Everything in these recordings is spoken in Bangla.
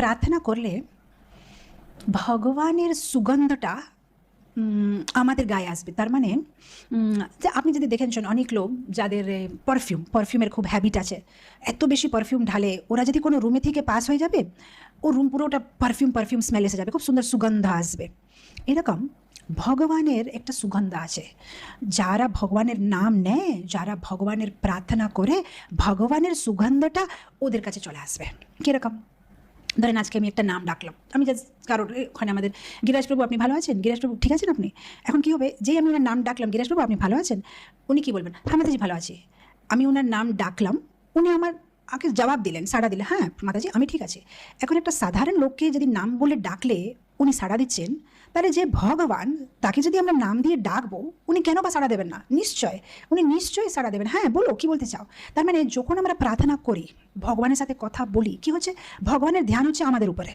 প্রার্থনা করলে ভগবানের সুগন্ধটা আমাদের গায়ে আসবে। তার মানে যে আপনি যদি দেখেন অনেক লোক যাদের পারফিউমের খুব হ্যাবিট আছে, এত বেশি পারফিউম ঢালে, ওরা যদি কোনো রুমে থেকে পাস হয়ে যাবে, ও রুম পুরোটা পারফিউম স্মেল এসে যাবে, খুব সুন্দর সুগন্ধ আসবে। এরকম ভগবানের একটা সুগন্ধ আছে। যারা ভগবানের নাম নেয়, যারা ভগবানের প্রার্থনা করে, ভগবানের সুগন্ধটা ওদের কাছে চলে আসবে। কীরকম? ধরেন আজকে আমি একটা নাম ডাকলাম, আমি জাস্ট কারোর ওখানে আমাদের গিরিরাজপ্রভু আপনি ভালো আছেন, গিরিরাজপ্রভু ঠিক আছেন আপনি? এখন কী হবে, যেই আমি ওনার নাম ডাকলাম গিরিরাজপ্রভু আপনি ভালো আছেন, উনি কী বলবেন? হ্যাঁ মাতাজি ভালো আছি। আমি ওনার নাম ডাকলাম, উনি আমার আগে জবাব দিলেন, সাড়া দিলেন, হ্যাঁ মাতাজি আমি ঠিক আছি। এখন একটা সাধারণ লোককে যদি নাম বলে ডাকলে উনি সাড়া দিচ্ছেন, তাহলে যে ভগবান, তাকে যদি আমরা নাম দিয়ে ডাকবো, উনি কেন বা সাড়া দেবেন না? উনি নিশ্চয়ই সাড়া দেবেন। হ্যাঁ বলো, কি বলতে চাও? তার মানে যখন আমরা প্রার্থনা করি, ভগবানের সাথে কথা বলি, কি হচ্ছে? ভগবানের ধ্যান হচ্ছে আমাদের উপরে,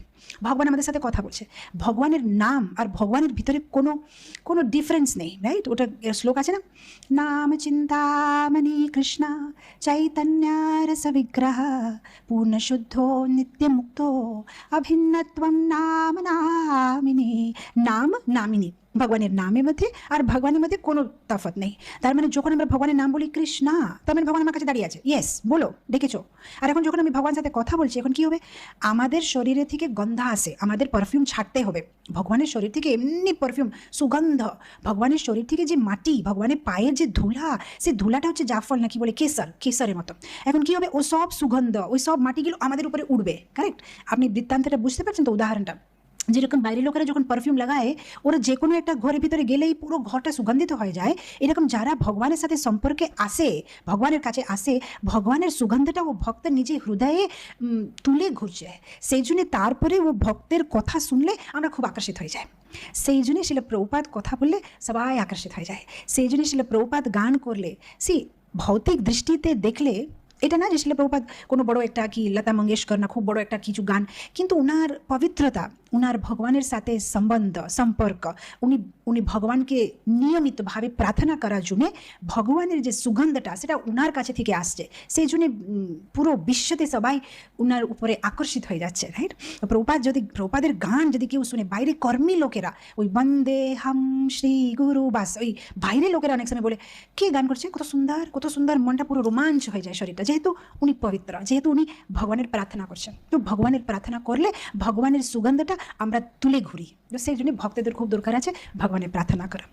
ভগবান আমাদের সাথে কথা বলছে। ভগবানের নাম আর ভগবানের ভিতরে কোনো ডিফারেন্স নেই, রাইট? ওটা শ্লোক আছে না, নাম চিন্তামণি কৃষ্ণ চৈতন্য রস বিগ্রহ পূর্ণ শুদ্ধ নিত্য মুক্ত অভিন্নত্বম নাম নামিনী। নাম নামিনী, ভগবানের নামের মধ্যে আর ভগবানের মধ্যে কোনো তফাৎ নেই। তার মানে যখন আমরা ভগবানের নাম বলি কৃষ্ণা, তার মানে ভগবান আমার কাছে দাঁড়িয়ে আছে, ইয়েস বলো ডেকেছো। আর এখন যখন আমি ভগবানের সাথে কথা বলছি, এখন কি হবে? আমাদের শরীরে থেকে গন্ধ আসে, আমাদের পারফিউম ছাড়তে হবে। ভগবানের শরীর থেকে এমনি পারফিউম, সুগন্ধ, ভগবানের শরীর থেকে যে মাটি, ভগবানের পায়ের যে ধুলা, সেই ধুলাটা হচ্ছে জাফল নাকি বলে কেশরের মতো। এখন কি হবে? ও সব সুগন্ধ, ওই সব মাটিগুলো আমাদের উপরে উঠবে, কারেক্ট? আপনি বৃত্তান্তটা বুঝতে পারছেন তো, উদাহরণটা? যেরকম বাইরের লোকেরা যখন পারফিউম লাগায়, ওরা যে কোনো একটা ঘরের ভিতরে গেলেই পুরো ঘরটা সুগন্ধিত হয়ে যায়। এরকম যারা ভগবানের সাথে সম্পর্কে আসে, ভগবানের কাছে আসে, ভগবানের সুগন্ধটা ও ভক্তের নিজে হৃদয়ে তুলে ঘুরছে। সেই জন্যে তারপরে ও ভক্তের কথা শুনলে আমরা খুব আকর্ষিত হয়ে যাই। সেই জন্যে শিল প্রভুপাদ কথা বললে সবাই আকর্ষিত হয়ে যায়। সেই জন্যে শিল প্রভুপাদ গান করলে, ভৌতিক দৃষ্টিতে দেখলে এটা না যে শিল প্রভুপাদ কোনো বড় একটা কি লতা মঙ্গেশকর না খুব বড় একটা কিছু গান, কিন্তু ওনার পবিত্রতা, ওনার ভগবানের সাথে সম্পর্ক, উনি ভগবানকে নিয়মিতভাবে প্রার্থনা করার জন্য ভগবানের যে সুগন্ধটা সেটা ওনার কাছে থেকে আসছে। সেই জন্যে পুরো বিশ্বতে সবাই ওনার উপরে আকর্ষিত হয়ে যাচ্ছে, রাইট? প্রভুপাদের গান যদি কেউ শুনে, বাইরে কর্মী লোকেরা ওই বন্দে হাম শ্রী গুরু বাস, ওই বাইরে লোকেরা অনেক সময় বলে কে গান করছে, কত সুন্দর, মনটা পুরো রোমাঞ্চ হয়ে যায় শরীরটা, যেহেতু উনি পবিত্র, যেহেতু উনি ভগবানের প্রার্থনা করছেন। তো ভগবানের প্রার্থনা করলে ভগবানের সুগন্ধটা আমরা তুলে ঘুরি। তো সেই জন্য ভক্তদের খুব দরকার আছে ভগবানের প্রার্থনা করা।